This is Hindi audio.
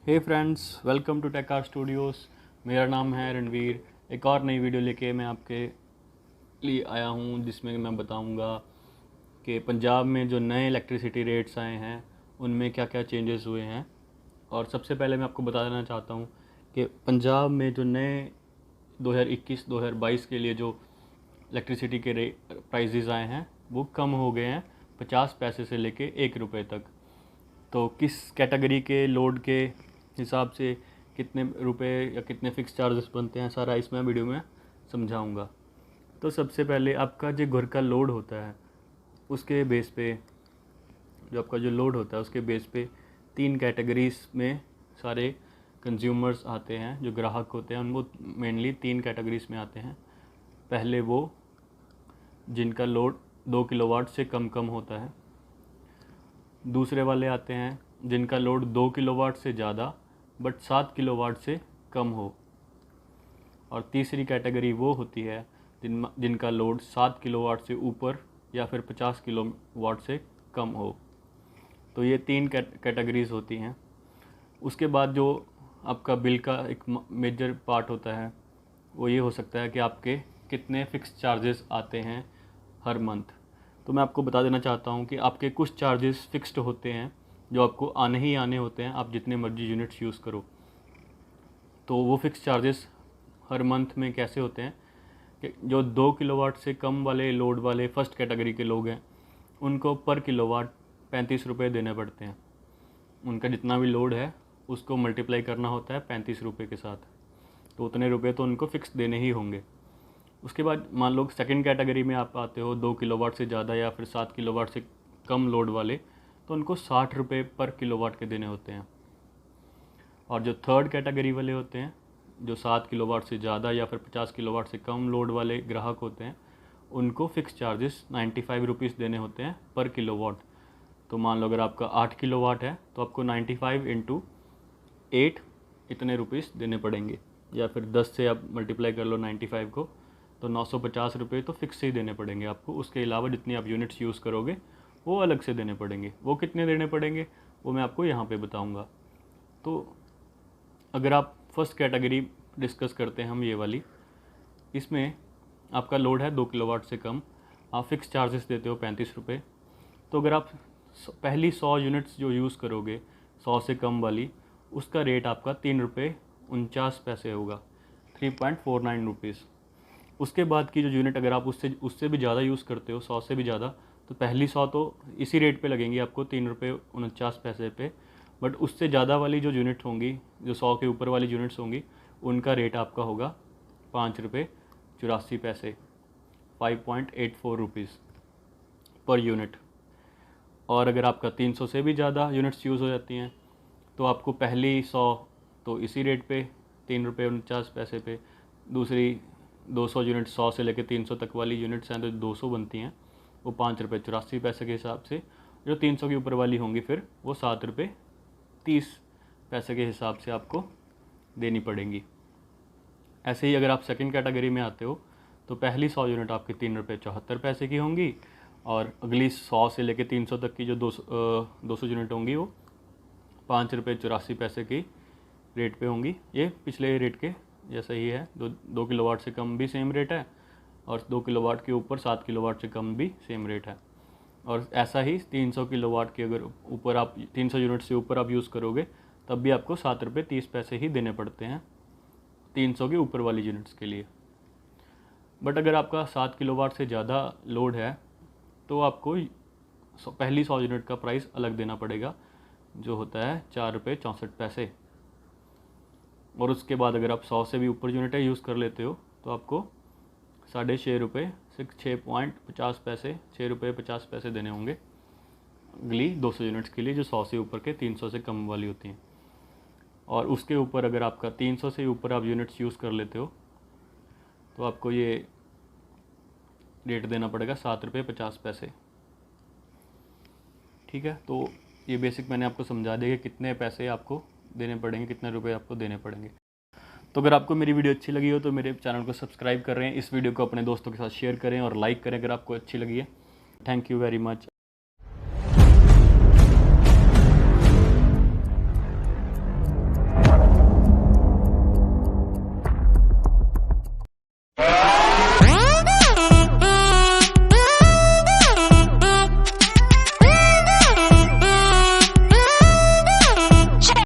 Hey friends, welcome to Tech R Studios. मेरा नाम है रणवीर। एक और नई वीडियो लेके मैं आपके लिए आया हूँ जिसमें मैं बताऊँगा कि पंजाब में जो नए इलेक्ट्रिसिटी रेट्स आए हैं उनमें क्या क्या चेंजेस हुए हैं। और सबसे पहले मैं आपको बता देना चाहता हूँ कि पंजाब में जो नए 2021-2022 के लिए जो इलेक्ट्रिसिटी के प्राइजेज़ आए हैं वो कम हो गए हैं 50 पैसे से लेके 1 रुपये तक। तो किस कैटेगरी के लोड के हिसाब से कितने रुपए या कितने फ़िक्स चार्जेस बनते हैं, सारा इसमें वीडियो में समझाऊंगा। तो सबसे पहले आपका जो घर का लोड होता है उसके बेस पे, जो आपका जो लोड होता है उसके बेस पे 3 कैटेगरीज में सारे कंज्यूमर्स आते हैं, जो ग्राहक होते हैं उनको मेनली 3 कैटेगरीज में आते हैं। पहले वो जिनका लोड 2 किलोवाट से कम होता है। दूसरे वाले आते हैं जिनका लोड 2 किलोवाट से ज़्यादा बट 7 किलोवाट से कम हो। और तीसरी कैटेगरी वो होती है जिनका लोड 7 किलोवाट से ऊपर या फिर 50 किलोवाट से कम हो। तो ये 3 कैटेगरीज होती हैं। उसके बाद जो आपका बिल का एक मेजर पार्ट होता है वो ये हो सकता है कि आपके कितने फ़िक्स चार्जेस आते हैं हर मंथ। तो मैं आपको बता देना चाहता हूँ कि आपके कुछ चार्जेस फ़िक्स्ड होते हैं जो आपको आने ही आने होते हैं, आप जितने मर्जी यूनिट्स यूज़ करो। तो वो फ़िक्स चार्जेस हर मंथ में कैसे होते हैं कि जो 2 किलोवाट से कम वाले लोड वाले फर्स्ट कैटेगरी के लोग हैं उनको पर किलोवाट 35 रुपये देने पड़ते हैं। उनका जितना भी लोड है उसको मल्टीप्लाई करना होता है 35 रुपये के साथ, तो उतने रुपये तो उनको फ़िक्स देने ही होंगे। उसके बाद मान लो सेकंड कैटेगरी में आप आते हो 2 किलोवाट से ज़्यादा या फिर 7 किलोवाट से कम लोड वाले, तो उनको 60 रुपये पर किलोवाट के देने होते हैं। और जो थर्ड कैटेगरी वाले होते हैं, जो 7 किलोवाट से ज़्यादा या फिर 50 किलोवाट से कम लोड वाले ग्राहक होते हैं, उनको फ़िक्स चार्जेस 95 रुपीज़ देने होते हैं पर किलोवाट। तो मान लो अगर आपका 8 किलोवाट है तो आपको 95 इंटू 8 इतने रुपीज़ देने पड़ेंगे, या फिर 10 से आप मल्टीप्लाई कर लो 95 को, तो 950 रुपये तो फिक्स ही देने पड़ेंगे आपको। उसके अलावा जितनी आप यूनिट्स यूज़ करोगे वो अलग से देने पड़ेंगे। वो कितने देने पड़ेंगे वो मैं आपको यहाँ पे बताऊँगा। तो अगर आप फर्स्ट कैटेगरी डिस्कस करते हैं हम ये वाली, इसमें आपका लोड है 2 किलोवाट से कम, आप फिक्स चार्जेस देते हो 35 रुपये। तो अगर आप पहली 100 यूनिट्स जो यूज़ करोगे 100 से कम वाली, उसका रेट आपका 3 रुपये 49 पैसे होगा, 3.49 रुपीज़। उसके बाद की जो यूनिट अगर आप उससे भी ज़्यादा यूज़ करते हो, 100 से भी ज़्यादा, तो पहली 100 तो इसी रेट पे लगेंगी आपको 3 रुपये 49 पैसे पे। बट उससे ज़्यादा वाली जो यूनिट होंगी, जो 100 के ऊपर वाली यूनिट्स होंगी, उनका रेट आपका होगा 5 रुपये 84 पैसे, 5.84 रुपीज़ पर यूनिट। और अगर आपका 300 से भी ज़्यादा यूनिट्स यूज़ हो जाती हैं तो आपको पहली 100 तो इसी रेट पे 3 रुपये 49 पैसे पे, दूसरी 200 यूनिट 100 से लेकर 300 तक वाली यूनिट्स हैं तो 200 बनती हैं, वो 5 रुपये 84 पैसे के हिसाब से। जो 300 के ऊपर वाली होंगी फिर वो 7 रुपये 30 पैसे के हिसाब से आपको देनी पड़ेंगी। ऐसे ही अगर आप सेकंड कैटेगरी में आते हो तो पहली 100 यूनिट आपकी 3 रुपये 74 पैसे की होंगी, और अगली 100 से लेकर 300 तक की जो 200 यूनिट होंगी वो 5 रुपये 84 पैसे की रेट पे होंगी। ये पिछले रेट के जैसा ही है, 2 किलोवाट से कम भी सेम रेट है और 2 किलोवाट के ऊपर 7 किलोवाट से कम भी सेम रेट है। और ऐसा ही 300 किलोवाट के अगर ऊपर आप 300 यूनिट से ऊपर आप यूज़ करोगे तब भी आपको 7 रुपये 30 पैसे ही देने पड़ते हैं 300 के ऊपर वाली यूनिट्स के लिए। बट अगर आपका 7 किलोवाट से ज़्यादा लोड है तो आपको पहली 100 यूनिट का प्राइस अलग देना पड़ेगा, जो होता है 4 रुपये 64 पैसे। और उसके बाद अगर आप 100 से भी ऊपर यूनिटें यूज़ कर लेते हो तो आपको 6.5 रुपये 6.50 पैसे 6 रुपये 50 पैसे देने होंगे अगली 200 यूनिट्स के लिए, जो 100 से ऊपर के 300 से कम वाली होती हैं। और उसके ऊपर अगर आपका 300 से ऊपर आप यूनिट्स यूज़ कर लेते हो तो आपको ये रेट देना पड़ेगा 7 रुपये 50 पैसे। ठीक है, तो ये बेसिक मैंने आपको समझा दिया कि कितने पैसे आपको देने पड़ेंगे, कितने रुपए आपको देने पड़ेंगे। तो अगर आपको मेरी वीडियो अच्छी लगी हो तो मेरे चैनल को सब्सक्राइब कर रहे हैं, इस वीडियो को अपने दोस्तों के साथ शेयर करें और लाइक करें अगर आपको अच्छी लगी है। Thank you very much.